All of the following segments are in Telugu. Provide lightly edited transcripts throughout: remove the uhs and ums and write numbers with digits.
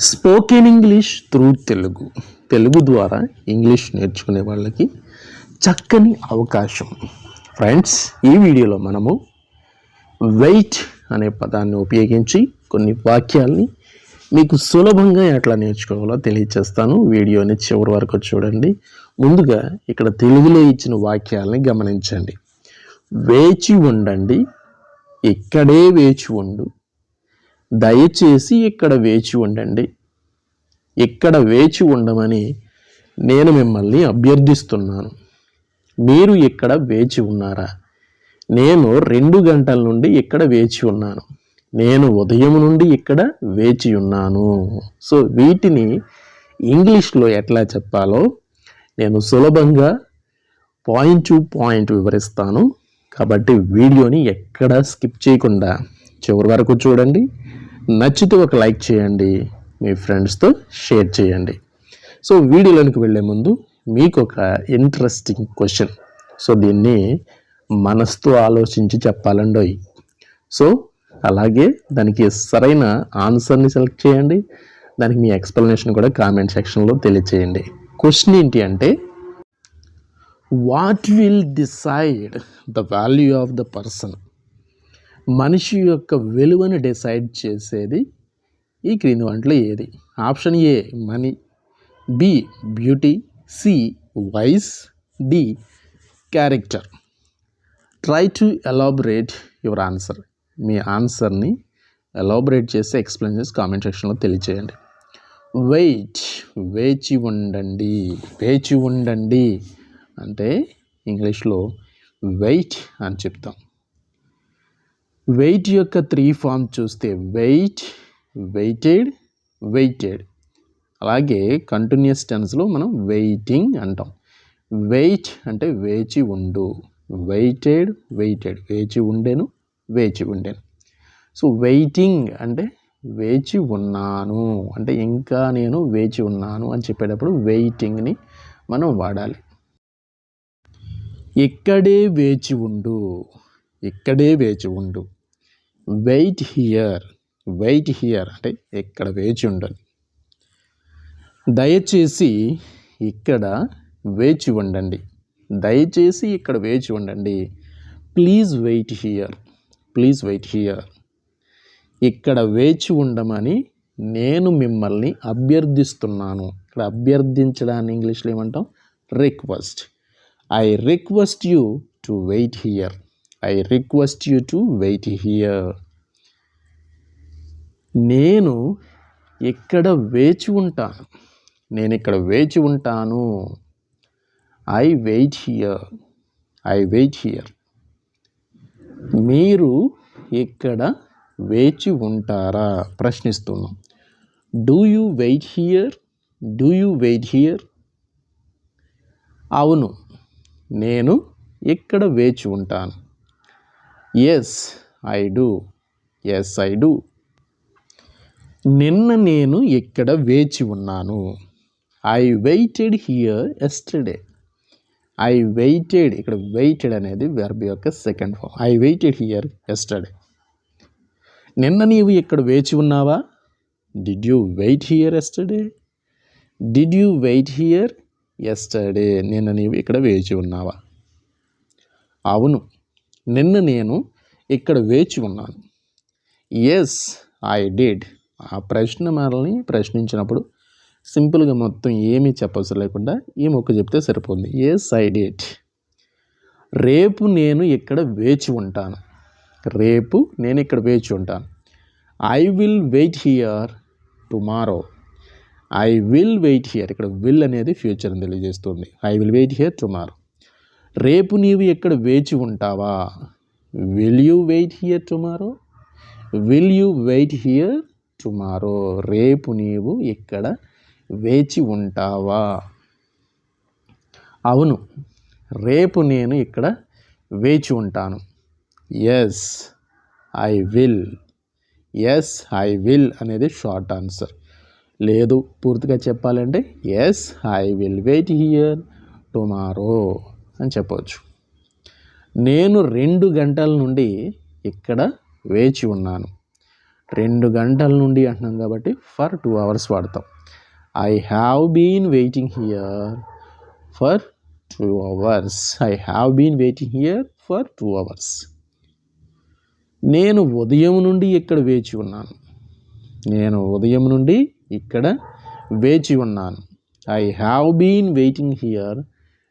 స్పోకెన్ ఇంగ్లీష్ త్రూ తెలుగు ద్వారా ఇంగ్లీష్ నేర్చుకునే వాళ్ళకి చక్కని అవకాశం. ఫ్రెండ్స్, ఈ వీడియోలో మనము వెయిట్ అనే పదాన్ని ఉపయోగించి కొన్ని వాక్యాల్ని మీకు సులభంగా ఎట్లా నేర్చుకోవాలో తెలియచేస్తాను. వీడియోని చివరి వరకు చూడండి. ముందుగా ఇక్కడ తెలుగులో ఇచ్చిన వాక్యాలని గమనించండి. వేచి ఉండండి, ఇక్కడే వేచి ఉండు, దయచేసి ఇక్కడ వేచి ఉండండి, ఇక్కడ వేచి ఉండమని నేను మిమ్మల్ని అభ్యర్థిస్తున్నాను. మీరు ఇక్కడ వేచి ఉన్నారా? నేను 2 గంటల నుండి ఇక్కడ వేచి ఉన్నాను. నేను ఉదయం నుండి ఇక్కడ వేచి ఉన్నాను. సో వీటిని ఇంగ్లీష్లో ఎట్లా చెప్పాలో నేను సులభంగా పాయింట్ టు పాయింట్ వివరిస్తాను. కాబట్టి వీడియోని ఎక్కడా స్కిప్ చేయకుండా చివరి వరకు చూడండి. నచ్చితే ఒక లైక్ చేయండి, మీ ఫ్రెండ్స్తో షేర్ చేయండి. సో వీడియోలోనికి వెళ్ళే ముందు మీకు ఒక ఇంట్రెస్టింగ్ క్వశ్చన్. సో దీన్ని మనసుతో ఆలోచించి చెప్పాలండి. సో అలాగే దానికి సరైన ఆన్సర్ని సెలెక్ట్ చేయండి. దానికి మీ ఎక్స్ప్లెనేషన్ కూడా కామెంట్ సెక్షన్లో తెలియచేయండి. క్వశ్చన్ ఏంటి అంటే, what will decide the value of the person? మనిషి యొక్క విలువను డిసైడ్ చేసేది ఈ క్రింది వాటిలో ఏది? Option A money, B beauty, C voice, D character. Try to elaborate your answer. మీ ఆన్సర్ని ఎలాబరేట్ చేసి ఎక్స్ప్లెయిన్ చేసి కామెంట్ సెక్షన్లో తెలియచేయండి. వెయిట్, వేచి ఉండండి. వేచి ఉండండి అంటే ఇంగ్లీష్లో వెయిట్ అని చెప్తాం. వెయిట్ యొక్క 3 ఫామ్ చూస్తే వెయిట్, వెయిటెడ్, వెయిటెడ్. అలాగే కంటిన్యూస్ టెన్స్లో మనం వెయిటింగ్ అంటాం. వెయిట్ అంటే వేచి ఉండు, వెయిటెడ్, వెయిటెడ్, వేచి ఉండేను, వేచి ఉండేను. సో వెయిటింగ్ అంటే వేచి ఉన్నాను, అంటే ఇంకా నేను వేచి ఉన్నాను అని చెప్పేటప్పుడు వెయిటింగ్ని మనం వాడాలి. ఇక్కడే వేచి ఉండు, ఇక్కడే వేచి ఉండు. వెయిట్ హియర్, వెయిట్ హియర్ అంటే ఇక్కడ వేచి ఉండాలి. దయచేసి ఇక్కడ వేచి ఉండండి, దయచేసి ఇక్కడ వేచి ఉండండి. Please wait here, please wait here. ఇక్కడ వేచి ఉండమని నేను మిమ్మల్ని అభ్యర్థిస్తున్నాను. ఇక్కడ అభ్యర్థించడాన్ని ఇంగ్లీష్లో ఏమంటాం? Request. I request you to wait here, I request you to wait here. నేను ఇక్కడ వేచి ఉంటాను, నేను ఇక్కడ వేచి ఉంటాను. I wait here, I wait here. మీరు ఇక్కడ వేచి ఉంటారా? ప్రశ్నిస్తున్నాం. Do you wait here, do you wait here? అవును, నేను ఇక్కడ వేచి ఉంటాను. Yes I do, yes I do. నిన్న నేను ఇక్కడ వేచి ఉన్నాను. I waited here yesterday. I waited, ఇక్కడ వెయిటెడ్ అనేది వెర్బ్ యొక్క second form. I waited here yesterday. నిన్న నీవు ఇక్కడ వేచి ఉన్నావా? Did you wait here yesterday, did you wait here yesterday. నిన్న నీవు ఇక్కడ వేచి ఉన్నావా? అవును, నిన్న నేను ఇక్కడ వేచి ఉన్నాను. Yes I did. ఆ ప్రశ్న మనల్ని ప్రశ్నించినప్పుడు సింపుల్గా మొత్తం ఏమీ చెప్పవసరం లేకుండా ఈ మొక్క చెప్తే సరిపోతుంది. Yes I did. రేపు నేను ఇక్కడ వేచి ఉంటాను, రేపు నేను ఇక్కడ వేచి ఉంటాను. I will wait here tomorrow, I will wait here. ఇక్కడ విల్ అనేది ఫ్యూచర్ని తెలియజేస్తుంది. I will wait here tomorrow. రేపు నీవు ఇక్కడ వేచి ఉంటావా? Will you wait here tomorrow, will you wait here tomorrow. రేపు నీవు ఇక్కడ వేచి ఉంటావా? అవును, రేపు నేను ఇక్కడ వేచి ఉంటాను. Yes I will, yes I will అనేది షార్ట్ ఆన్సర్. లేదు పూర్తిగా చెప్పాలంటే yes I will wait here tomorrow అని చెప్పవచ్చు. నేను 2 గంటల నుండి ఇక్కడ వేచి ఉన్నాను. 2 గంటల నుండి అంటున్నాం కాబట్టి ఫర్ 2 hours వాడతాం. I have been waiting here for 2 hours. I have been waiting here for 2 hours. నేను ఉదయం నుండి ఇక్కడ వేచి ఉన్నాను. నేను ఉదయం నుండి ఇక్కడ వేచి ఉన్నాను. I have been waiting here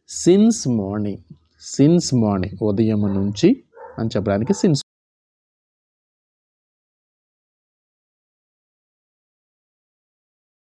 since morning. Since morning ఉదయం నుంచి అని చెప్పడానికి సిన్స్